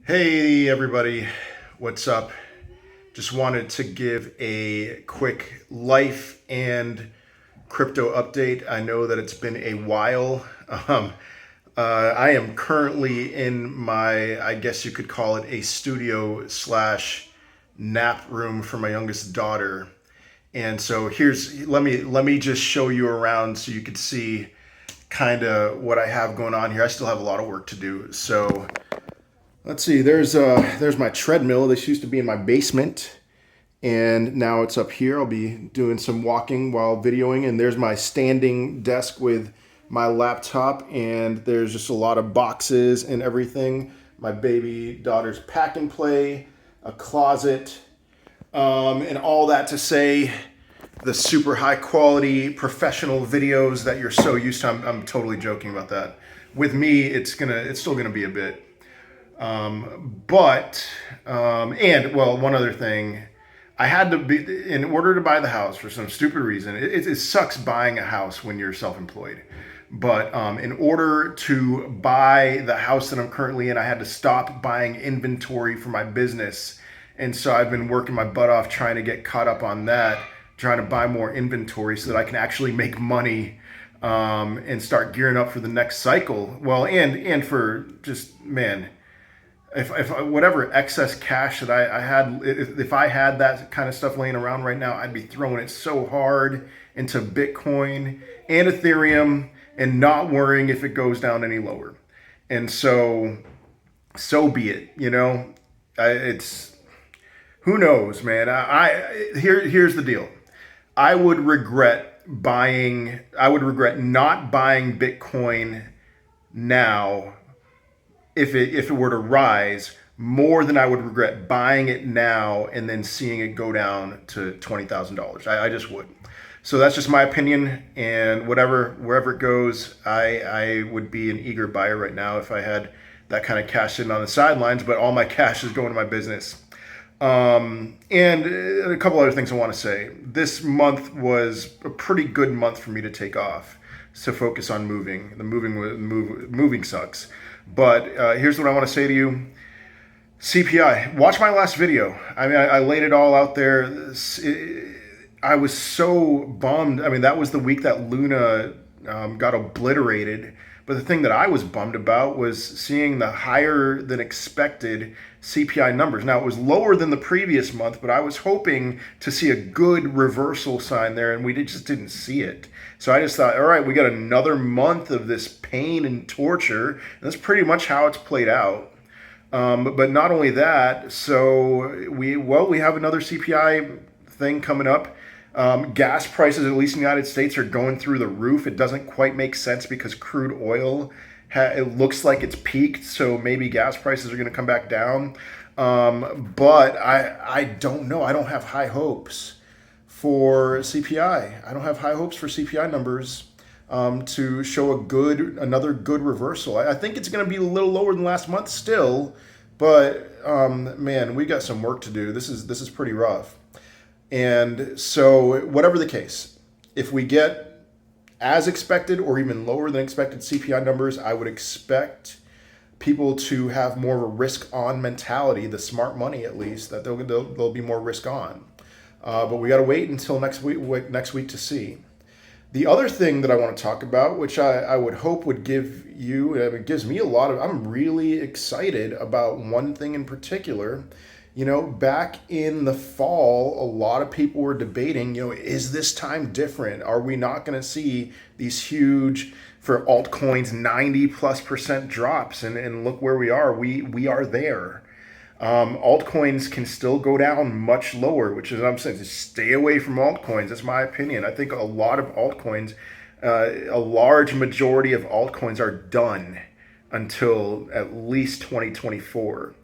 Hey everybody, what's up? Just wanted to give a quick life and crypto update. I know that it's been a while. I am currently in my, I guess you could call it a studio slash nap room for my youngest daughter. And so let me just show you around so you could see kind of what I have going on here. I still have a lot of work to do. So let's see. There's my treadmill. This used to be in my basement, and now it's up here. I'll be doing some walking while videoing. And there's my standing desk with my laptop, and there's just a lot of boxes and everything. My baby daughter's pack and play, a closet, and all that to say the super high quality professional videos that you're so used to. I'm totally joking about that. With me, it's still gonna be a bit. And well, one other thing, I had to be, in order to buy the house for some stupid reason, it sucks buying a house when you're self-employed. But in order to buy the house that I'm currently in, I had to stop buying inventory for my business. And so I've been working my butt off trying to get caught up on that, trying to buy more inventory so that I can actually make money and start gearing up for the next cycle. Well, and for just, man, if whatever excess cash that I had, if I had that kind of stuff laying around right now, I'd be throwing it so hard into Bitcoin and Ethereum and not worrying if it goes down any lower. And so be it. It's who knows, man. Here's the deal. I would regret not buying Bitcoin now if it were to rise more than I would regret buying it now and then seeing it go down to $20,000. I just would. So that's just my opinion, and wherever it goes, I would be an eager buyer right now if I had that kind of cash sitting on the sidelines. But all my cash is going to my business. And a couple other things I want to say. This month was a pretty good month for me to take off to focus on moving. Moving sucks. But here's what I want to say to you. CPI. Watch my last video. I mean, I laid it all out there. I was so bummed. I mean, that was the week that Luna got obliterated. But the thing that I was bummed about was seeing the higher than expected CPI numbers. Now, it was lower than the previous month, but I was hoping to see a good reversal sign there, and we just didn't see it. So I just thought, all right, we got another month of this pain and torture. And that's pretty much how it's played out. But not only that, so we have another CPI thing coming up. Gas prices, at least in the United States, are going through the roof. It doesn't quite make sense because crude oil, it looks like it's peaked, so maybe gas prices are going to come back down. But I don't know. I don't have high hopes for CPI. I don't have high hopes for CPI numbers to show another good reversal. I think it's going to be a little lower than last month still, but man, we got some work to do. This is pretty rough. And so, whatever the case, if we get as expected or even lower than expected CPI numbers, I would expect people to have more of a risk-on mentality, the smart money at least, that they'll be more risk-on. But we got to wait until next week to see. The other thing that I want to talk about, which I would hope would give you, it gives me I'm really excited about one thing in particular. Back in the fall, a lot of people were debating, is this time different? Are we not going to see these huge, for altcoins, 90+% drops? And look where we are. We are there. Altcoins can still go down much lower, which is what I'm saying. Just stay away from altcoins. That's my opinion. I think a lot of altcoins, a large majority of altcoins are done until at least 2024.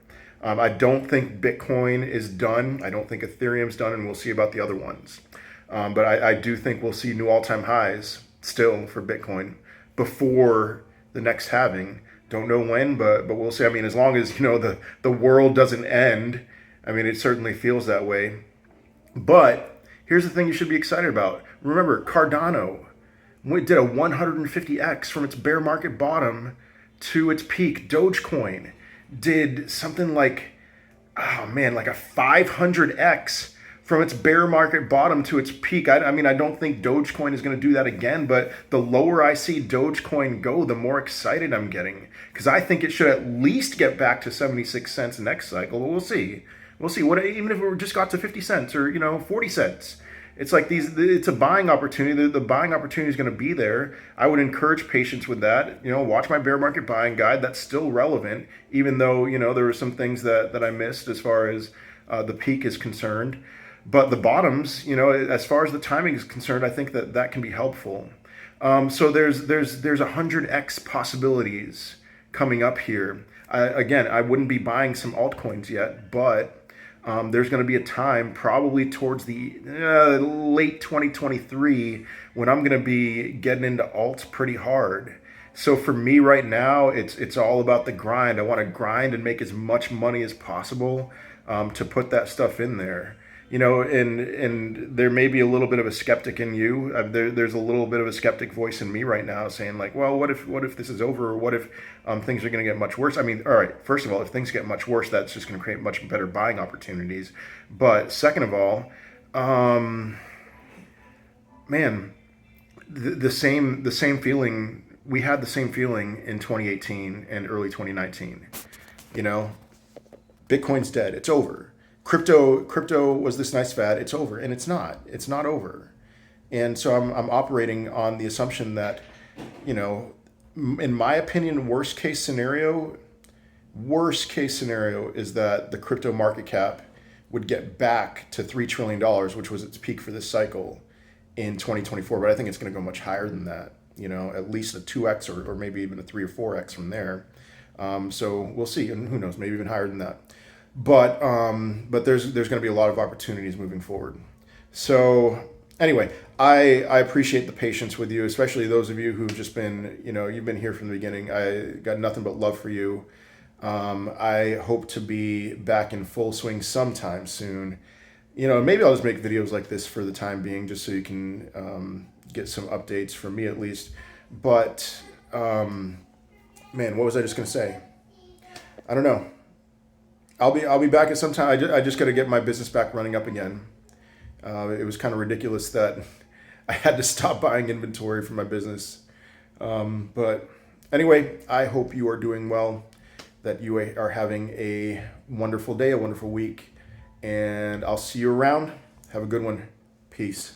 I don't think Bitcoin is done. I don't think Ethereum's done, and we'll see about the other ones. But I do think we'll see new all-time highs still for Bitcoin before the next halving. Don't know when, but we'll see. I mean, as long as the world doesn't end, I mean, it certainly feels that way. But here's the thing you should be excited about. Remember, Cardano did a 150x from its bear market bottom to its peak. Dogecoin did something like, oh man, like a 500x from its bear market bottom to its peak. I mean, I don't think Dogecoin is going to do that again, but the lower I see Dogecoin go, the more excited I'm getting, because I think it should at least get back to 76 cents next cycle. But we'll see. We'll see. What even if it just got to 50 cents or 40 cents? It's like these. It's a buying opportunity. The buying opportunity is going to be there. I would encourage patience with that. Watch my bear market buying guide. That's still relevant, even though there were some things that I missed as far as the peak is concerned. But the bottoms, as far as the timing is concerned, I think that can be helpful. So there's 100x possibilities coming up here. Again, I wouldn't be buying some altcoins yet, but there's going to be a time probably towards the late 2023 when I'm going to be getting into alts pretty hard. So for me right now, it's all about the grind. I want to grind and make as much money as possible to put that stuff in there. And there may be a little bit of a skeptic in you. There's a little bit of a skeptic voice in me right now saying like, well, what if this is over, or what if things are going to get much worse? I mean, all right, first of all, if things get much worse, that's just going to create much better buying opportunities. But second of all, man, the same feeling we had, the same feeling in 2018 and early 2019. You know, Bitcoin's dead. It's over. Crypto was this nice fad. It's over, and it's not. It's not over. And so I'm operating on the assumption that, in my opinion, worst case scenario is that the crypto market cap would get back to $3 trillion, which was its peak for this cycle in 2024. But I think it's going to go much higher than that. At least a 2x or maybe even a 3 or 4x from there. So we'll see, and who knows, maybe even higher than that. But there's going to be a lot of opportunities moving forward. So anyway, I appreciate the patience with you, especially those of you who've just been, you've been here from the beginning. I got nothing but love for you. I hope to be back in full swing sometime soon. Maybe I'll just make videos like this for the time being, just so you can get some updates from me at least. But man, what was I just going to say? I don't know. I'll be back at some time. I just got to get my business back running up again. It was kind of ridiculous that I had to stop buying inventory for my business. But anyway, I hope you are doing well, that you are having a wonderful day, a wonderful week, and I'll see you around. Have a good one. Peace.